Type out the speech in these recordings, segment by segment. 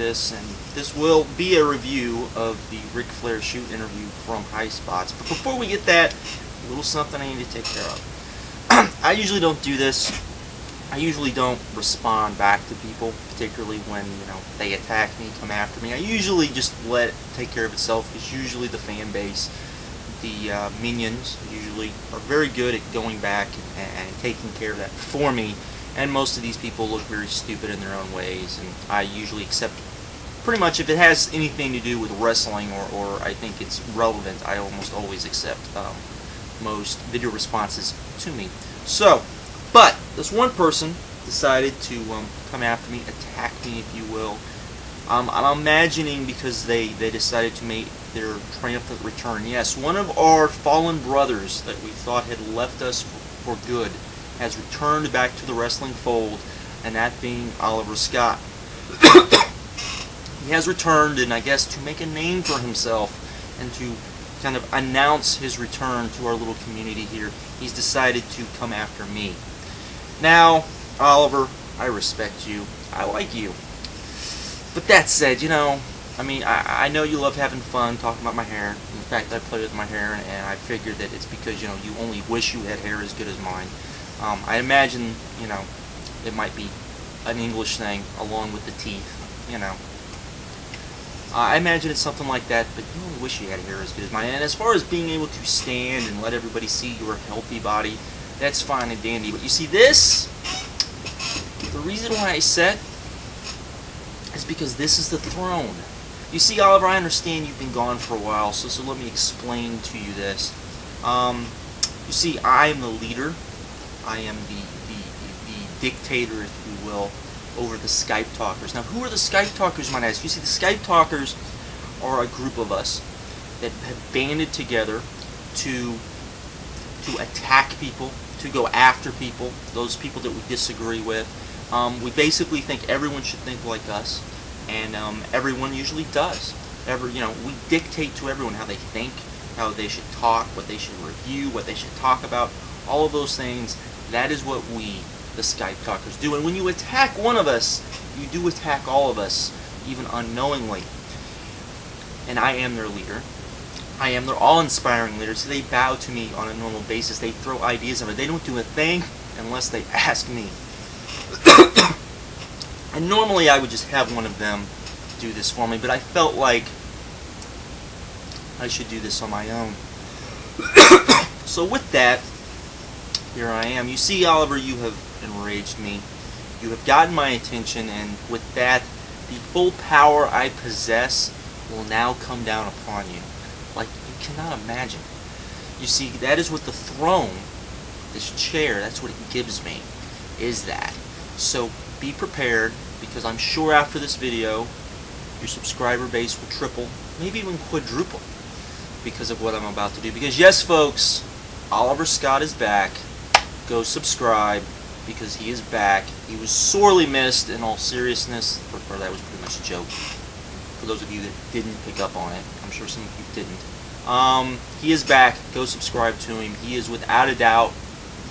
this, and this will be a review of the Ric Flair shoot interview from Highspots. But before we get that, a little something I need to take care of. I usually don't do this. I usually don't respond back to people, particularly when, you know, they attack me, come after me. I usually just let it take care of itself. It's usually the fan base, the minions, usually are very good at going back and taking care of that for me. And most of these people look very stupid in their own ways, and I usually accept pretty much if it has anything to do with wrestling or I think it's relevant, I almost always accept most video responses to me. So, but this one person decided to come after me, attack me if you will. I'm imagining because they decided to make their triumphant return. Yes, one of our fallen brothers that we thought had left us for good has returned back to the wrestling fold, and that being Oliver Scott. He has returned, and I guess to make a name for himself and to kind of announce his return to our little community here, he's decided to come after me. Now, Oliver, I respect you. I like you. But that said, you know, I mean, I know you love having fun talking about my hair. In fact, I play with my hair, and I figured that it's because, you know, you only wish you had hair as good as mine. I imagine, you know, it might be an English thing along with the teeth, you know. I imagine it's something like that, but you only wish you had hair as good as mine. And as far as being able to stand and let everybody see your healthy body, that's fine and dandy. But you see this, the reason why I said is because this is the throne. You see, Oliver, I understand you've been gone for a while, so let me explain to you this. You see, I am the leader. I am the dictator, if you will, over the Skype talkers. Now, who are the Skype talkers, you might ask? You see, the Skype talkers are a group of us that have banded together to attack people, to go after people, those people that we disagree with. We basically think everyone should think like us, and everyone usually does. You know, we dictate to everyone how they think, how they should talk, what they should review, what they should talk about, all of those things. That is what we, the Skype talkers, do. And when you attack one of us, you do attack all of us, even unknowingly. And I am their leader. I am their awe-inspiring leader, so they bow to me on a normal basis. They throw ideas at me. They don't do a thing unless they ask me. And normally I would just have one of them do this for me, but I felt like I should do this on my own. So with that, here I am. You see, Oliver, you have enraged me. You have gotten my attention, and with that, the full power I possess will now come down upon you, like you cannot imagine. You see, that is what the throne, this chair, that's what it gives me, is that. So be prepared, because I'm sure after this video, your subscriber base will triple, maybe even quadruple, because of what I'm about to do. Because yes, folks, Oliver Scott is back. Go subscribe, because he is back. He was sorely missed, in all seriousness. Or that was pretty much a joke. For those of you that didn't pick up on it, I'm sure some of you didn't. He is back. Go subscribe to him. He is without a doubt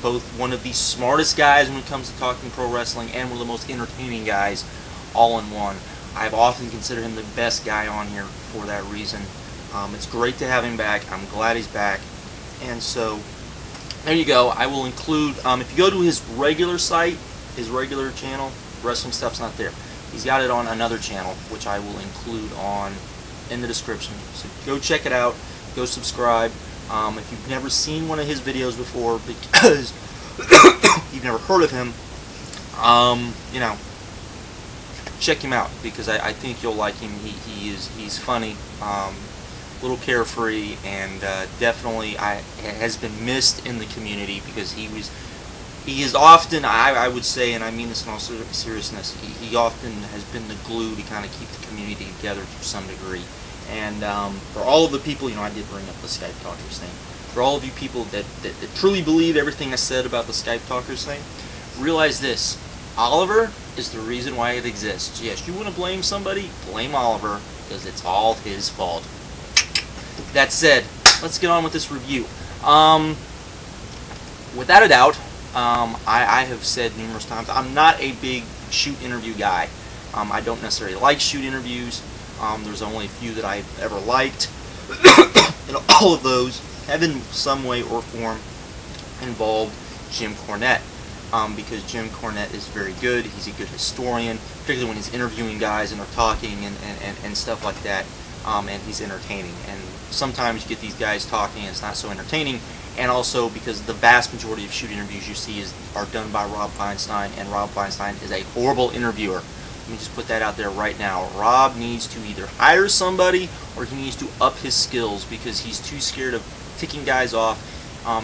both one of the smartest guys when it comes to talking pro wrestling and one of the most entertaining guys all in one. I've often considered him the best guy on here for that reason. It's great to have him back. I'm glad he's back. And so, there you go. I will include, if you go to his regular site, his regular channel, wrestling stuff's not there. He's got it on another channel, which I will include in the description. So go check it out. Go subscribe. If you've never seen one of his videos before, because you've never heard of him, you know, check him out, because I think you'll like him. He's funny, a little carefree, and definitely has been missed in the community, because he is often, I would say, and I mean this in all seriousness, he often has been the glue to kind of keep the community together to some degree. And for all of the people, you know, I did bring up the Skype Talkers thing. For all of you people that truly believe everything I said about the Skype Talkers thing, realize this. Oliver is the reason why it exists. Yes, you want to blame somebody? Blame Oliver, because it's all his fault. That said, let's get on with this review. Without a doubt, I have said numerous times, I'm not a big shoot interview guy. I don't necessarily like shoot interviews. There's only a few that I've ever liked, and all of those have in some way or form involved Jim Cornette, because Jim Cornette is very good. He's a good historian, particularly when he's interviewing guys and they're talking and stuff like that, and he's entertaining. And sometimes you get these guys talking and it's not so entertaining, and also because the vast majority of shoot interviews you see are done by Rob Feinstein, and Rob Feinstein is a horrible interviewer. Let me just put that out there right now. Rob needs to either hire somebody or he needs to up his skills, because he's too scared of ticking guys off.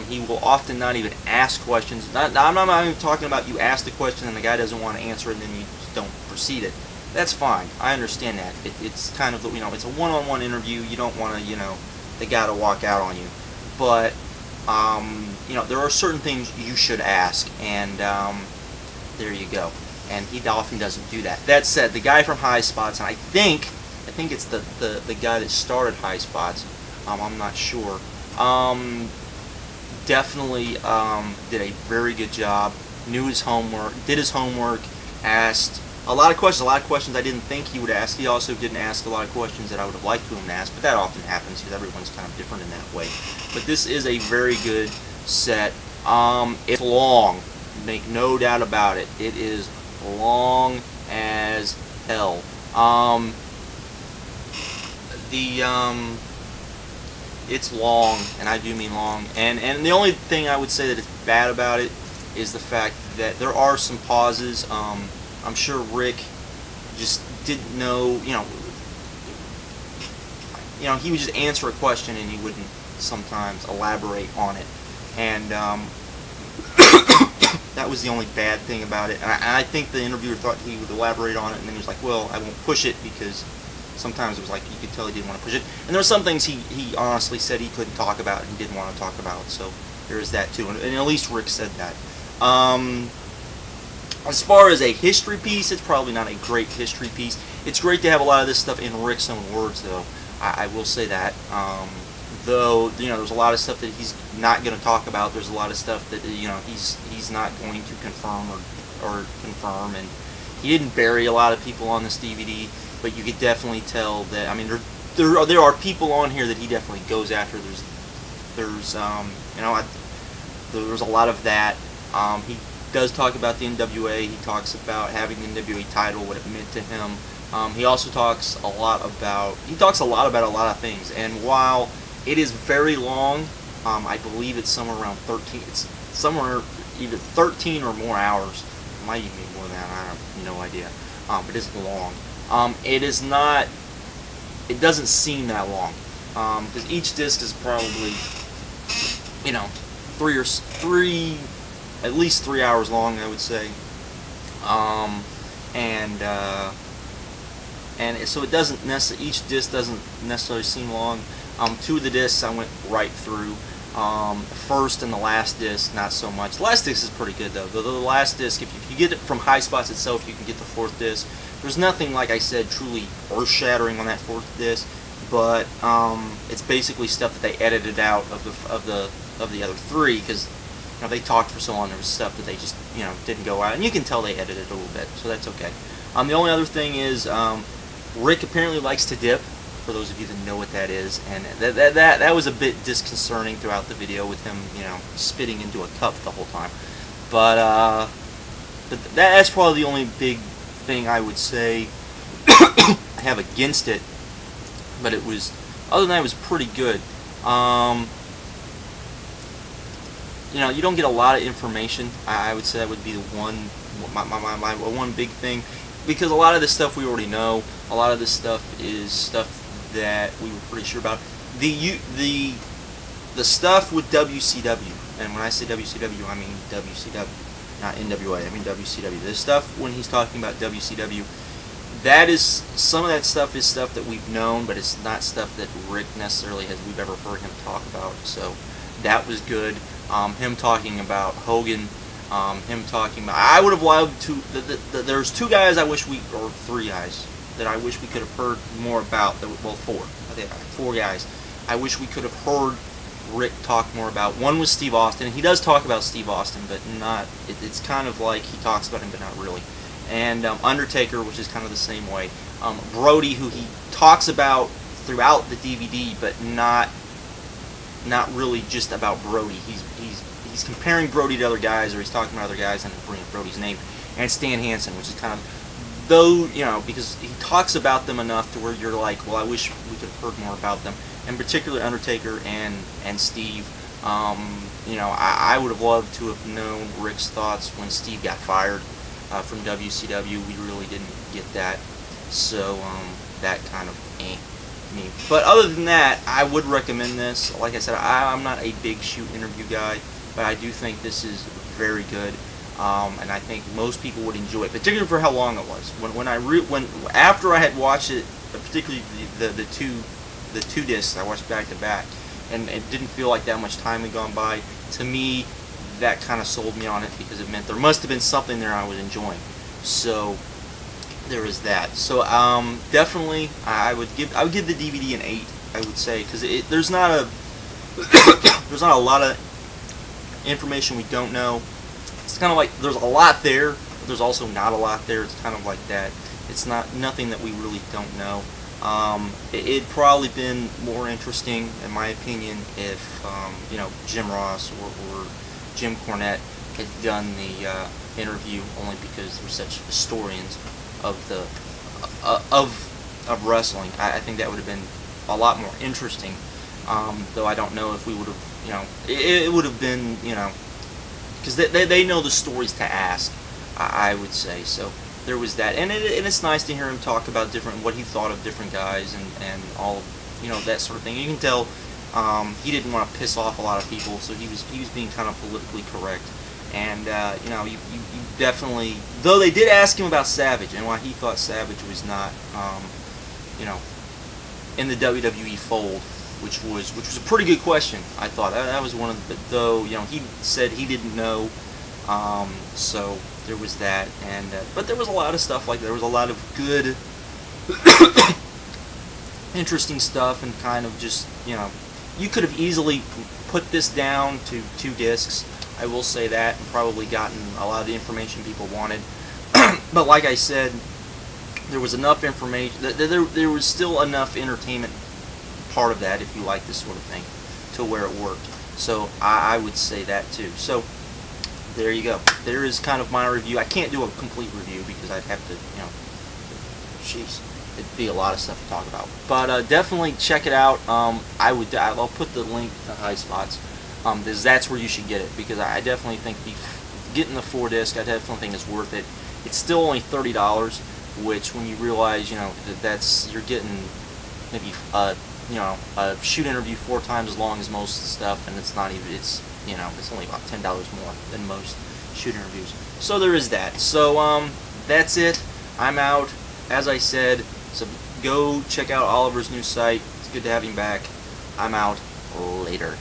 He will often not even ask questions. I'm not even talking about you ask the question and the guy doesn't want to answer it and then you just don't proceed it. That's fine. I understand that. It's kind of, it's a one-on-one interview. You don't want to, the guy to walk out on you. But, there are certain things you should ask, and there you go. And he often doesn't do that. That said, the guy from Highspots, and I think it's the guy that started Highspots, I'm not sure, definitely did a very good job, knew his homework, did his homework, asked a lot of questions I didn't think he would ask. He also didn't ask a lot of questions that I would have liked him to ask, but that often happens because everyone's kind of different in that way. But this is a very good set. It's long, make no doubt about it. It is long as hell. It's long, and I do mean long, and the only thing I would say that is bad about it is the fact that there are some pauses. I'm sure Rick just didn't know, he would just answer a question and he wouldn't sometimes elaborate on it, and that was the only bad thing about it. And I think the interviewer thought he would elaborate on it, and then he was like, well, I won't push it, because sometimes it was like you could tell he didn't want to push it. And there were some things he honestly said he couldn't talk about and he didn't want to talk about, so there is that too. And at least Rick said that. As far as a history piece, it's probably not a great history piece. It's great to have a lot of this stuff in Rick's own words, though. I will say that. Though, there's a lot of stuff that he's not going to talk about. There's a lot of stuff that, he's not going to confirm or confirm. And he didn't bury a lot of people on this DVD, but you could definitely tell that, I mean, there are people on here that he definitely goes after. There's a lot of that. He does talk about the NWA. He talks about having the NWA title, what it meant to him. He also talks a lot about a lot of things. And while it is very long, I believe it's somewhere around 13. It's somewhere either 13 or more hours. It might even be more than that. I have no idea. But it's long. It is not. It doesn't seem that long, because each disc is probably, at least 3 hours long, I would say. And so it doesn't necessarily, each disc doesn't necessarily seem long. Two of the discs I went right through. The first and the last disc, not so much. The last disc is pretty good, though. The last disc, if you get it from Highspots itself, you can get the fourth disc. There's nothing, like I said, truly earth-shattering on that fourth disc, but it's basically stuff that they edited out of the other three, because they talked for so long. There was stuff that they just didn't go out, and you can tell they edited a little bit, so that's okay. The only other thing is Rick apparently likes to dip. For those of you that know what that is, and that was a bit disconcerting throughout the video with him, spitting into a cup the whole time. But that's probably the only big thing I would say I have against it. But it was, other than that, it was pretty good. You don't get a lot of information. I would say that would be the one big thing, because a lot of this stuff we already know. A lot of this stuff is stuff that we were pretty sure about. The stuff with WCW, and when I say WCW, I mean WCW, not NWA. I mean WCW. This stuff when he's talking about WCW, some of that stuff is stuff that we've known, but it's not stuff that Rick necessarily we've ever heard him talk about. So that was good. Him talking about Hogan. Him talking about. I would have loved to. There's two guys I wish or three guys that I wish we could have heard more about. Well, four. I think four guys. I wish we could have heard Rick talk more about. One was Steve Austin. He does talk about Steve Austin, but not. It's kind of like he talks about him, but not really. and Undertaker, which is kind of the same way. Brody, who he talks about throughout the DVD, but not really just about Brody. He's comparing Brody to other guys, or he's talking about other guys and bringing Brody's name. And Stan Hansen, which is kind of, though, you know, because he talks about them enough to where you're like, well, I wish we could have heard more about them. And particularly Undertaker and Steve. You know, I would have loved to have known Ric's thoughts when Steve got fired from WCW. We really didn't get that. So that kind of me. But other than that, I would recommend this. Like I said, I'm not a big shoot interview guy, but I do think this is very good. And I think most people would enjoy it, particularly for how long it was. After I had watched it, particularly the two discs, I watched back to back, and it didn't feel like that much time had gone by. To me, that kind of sold me on it, because it meant there must have been something there I was enjoying. So there is that. So definitely, I would give the DVD an 8. I would say, because there's not a lot of information we don't know. It's kind of like there's a lot there, but there's also not a lot there. It's kind of like that. It's nothing that we really don't know. It'd probably been more interesting, in my opinion, if you know, Jim Ross or Jim Cornette had done the interview, only because they're such historians of the of wrestling. I think that would have been a lot more interesting. Though I don't know if we would have, you know, it would have been, you know, because they know the stories to ask, I would say. So there was that, and it's nice to hear him talk about what he thought of different guys and all, you know, that sort of thing. You can tell he didn't want to piss off a lot of people, so he was being kind of politically correct. And you know, you definitely, though they did ask him about Savage and why he thought Savage was not, you know, in the WWE fold. Which was a pretty good question, I thought. That was one of the, though, you know, he said he didn't know, so there was that, and but there was a lot of stuff like that. There was a lot of good, interesting stuff, and kind of just, you know, you could have easily put this down to 2 discs, I will say that, and probably gotten a lot of the information people wanted. But like I said, there was enough information, there was still enough entertainment part of that, if you like this sort of thing, to where it worked. So I would say that too. So there you go. There is kind of my review. I can't do a complete review because I'd have to, you know, jeez, it'd be a lot of stuff to talk about. But definitely check it out. I'll put the link to Highspots, because that's where you should get it, because I definitely think getting the 4 disc, I definitely think is worth it. It's still only $30, which when you realize, you know, you're getting maybe you know, a shoot interview 4 times as long as most stuff, and it's not even, you know, it's only about $10 more than most shoot interviews. So there is that. So that's it. I'm out. As I said, so go check out Oliver's new site. It's good to have him back. I'm out. Later.